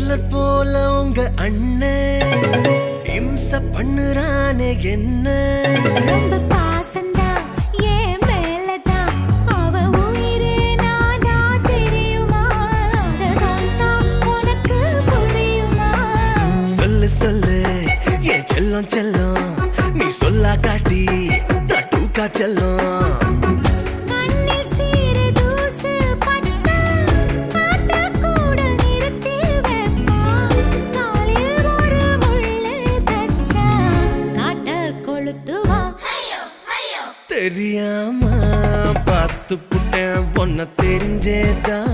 Hitler போல உங்க அண்ணன் இம்ச பண்ணுறானே என்ன ரொம்ப பாசந்தா ஏன் மேலதான் அவ உயிரே நாதா தெரியுமா அத சொன்னா உனக்கு புரியுமா சொல்லு சொல்லு ஏன் செல்லம் செல்லம் நீ சொல்லா காட்டி நான் டூக்கா செல்லம் தெரியாம பார்த்து புட்டேன் பொண்ண தெரிஞ்சேதான்